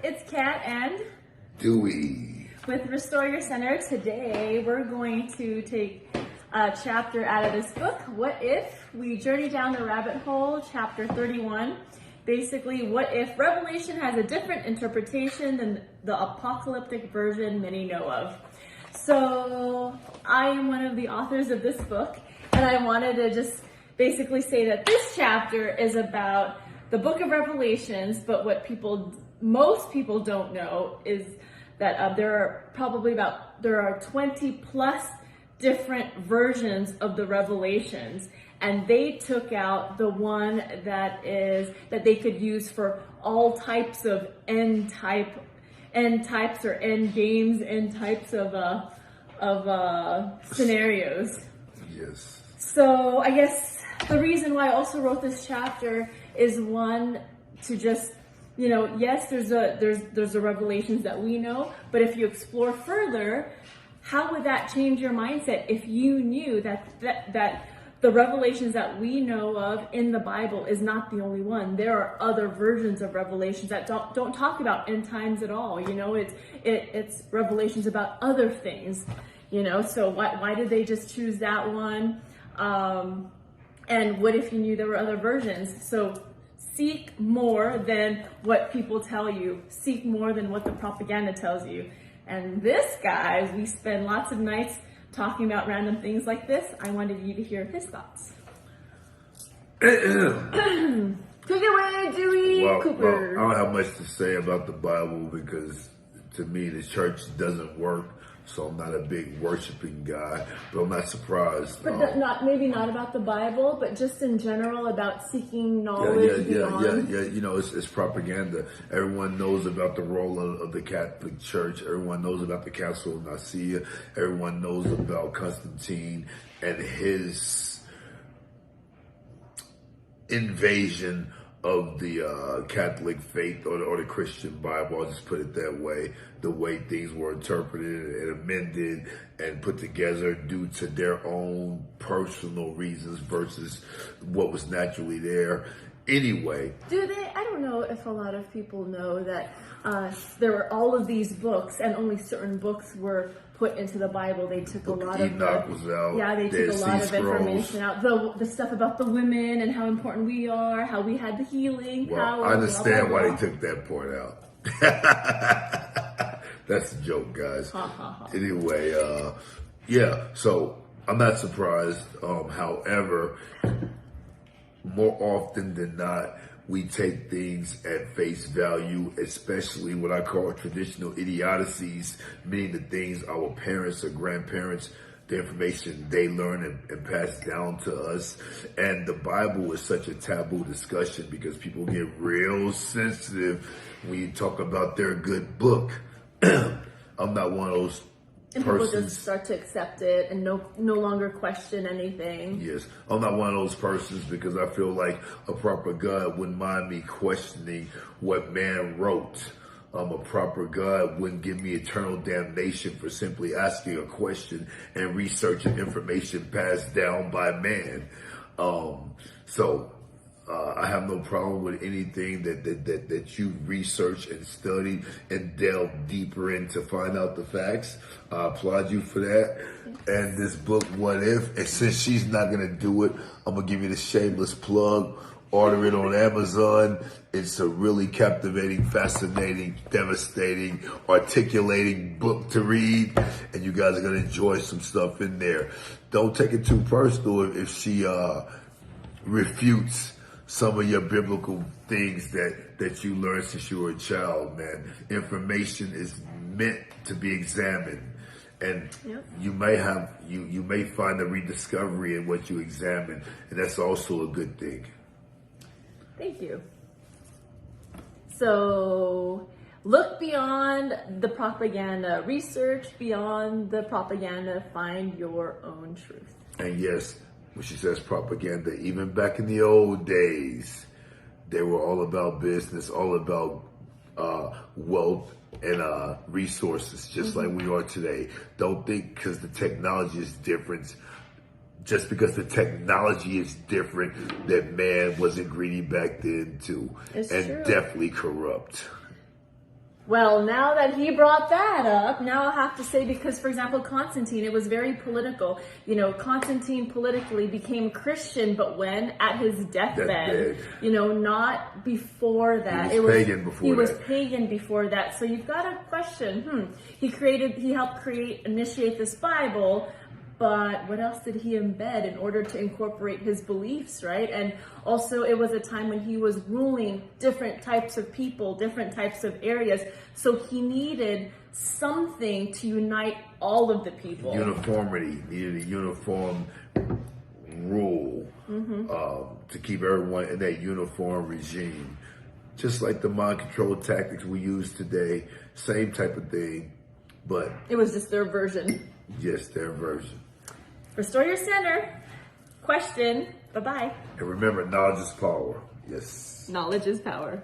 it's Kat and Dewey. With Restore Your Center. Today we're going to take a chapter out of this book. What if we journey down the rabbit hole, chapter 31. Basically, what if Revelation has a different interpretation than the apocalyptic version many know of? So I am one of the authors of this book, and I wanted to just basically say that this chapter is about the book of Revelations, but what most people don't know is that there are 20 plus different versions of the Revelations, and they took out the one that they could use for all types of end types or end games, end types of scenarios. Yes. So I guess the reason why I also wrote this chapter is one to just, yes, there's the revelations that we know, but if you explore further, how would that change your mindset if you knew that the revelations that we know of in the Bible is not the only one? There are other versions of revelations that don't talk about end times at all. It's revelations about other things. So why did they just choose that one? And what if you knew there were other versions? So seek more than what people tell you. Seek more than what the propaganda tells you. And this, guys, we spend lots of nights talking about random things like this. I wanted you to hear his thoughts. Take it away, Dewey Cooper. Well, I don't have much to say about the Bible because to me the church doesn't work. So I'm not a big worshiping guy, but I'm not surprised. But maybe not about the Bible, but just in general about seeking knowledge. Yeah. It's propaganda. Everyone knows about the role of the Catholic Church. Everyone knows about the Council of Nicaea. Everyone knows about Constantine and his invasion of the Catholic faith or the Christian Bible. I'll just put it that way. The way things were interpreted and amended and put together due to their own personal reasons versus what was naturally there. Anyway. I don't know if a lot of people know that there were all of these books and only certain books were put into the Bible. They took Enoch was out. Yeah, they took a lot of information out. The stuff about the women and how important we are, how we had the healing power. I understand why they took that part out. That's a joke, guys. Anyway, so I'm not surprised. However, more often than not, we take things at face value, especially what I call traditional idiocies, meaning the things our parents or grandparents, the information they learn and pass down to us. And the Bible is such a taboo discussion because people get real sensitive when you talk about their good book. I'm not one of those and persons. People just start to accept it and no longer question anything. Yes, I'm not one of those persons because I feel like a proper God wouldn't mind me questioning what man wrote. A proper God wouldn't give me eternal damnation for simply asking a question and researching information passed down by man. I have no problem with anything that you research and study and delve deeper in to find out the facts. I applaud you for that. And this book, What If? And since she's not going to do it, I'm going to give you the shameless plug. Order it on Amazon. It's a really captivating, fascinating, devastating, articulating book to read. And you guys are going to enjoy some stuff in there. Don't take it too personal if she refutes some of your biblical things that you learned since you were a child, man. Information is meant to be examined. And you may find a rediscovery in what you examine, and that's also a good thing. Thank you. So look beyond the propaganda, research beyond the propaganda, find your own truth. And yes, when she says propaganda, even back in the old days, they were all about business, all about wealth and resources, just like we are today. Don't think because the technology is different, just because the technology is different, that man wasn't greedy back then too. It's and true. Definitely corrupt. Well, now that he brought that up, now I'll have to say, because, for example, Constantine, it was very political. You know, Constantine politically became Christian, but when? At his deathbed. Deathbed. You know, not before that. He was pagan before He was that. pagan before that. So you've got to question, he helped initiate this Bible, but what else did he embed in order to incorporate his beliefs, right? And also, it was a time when he was ruling different types of people, different types of areas. So he needed something to unite all of the people. Uniformity, needed a uniform rule to keep everyone in that uniform regime. Just like the mind control tactics we use today, same type of thing, but It was just their version. just their version. Restore your center. Question. Bye-bye. And remember, knowledge is power. Yes. Knowledge is power.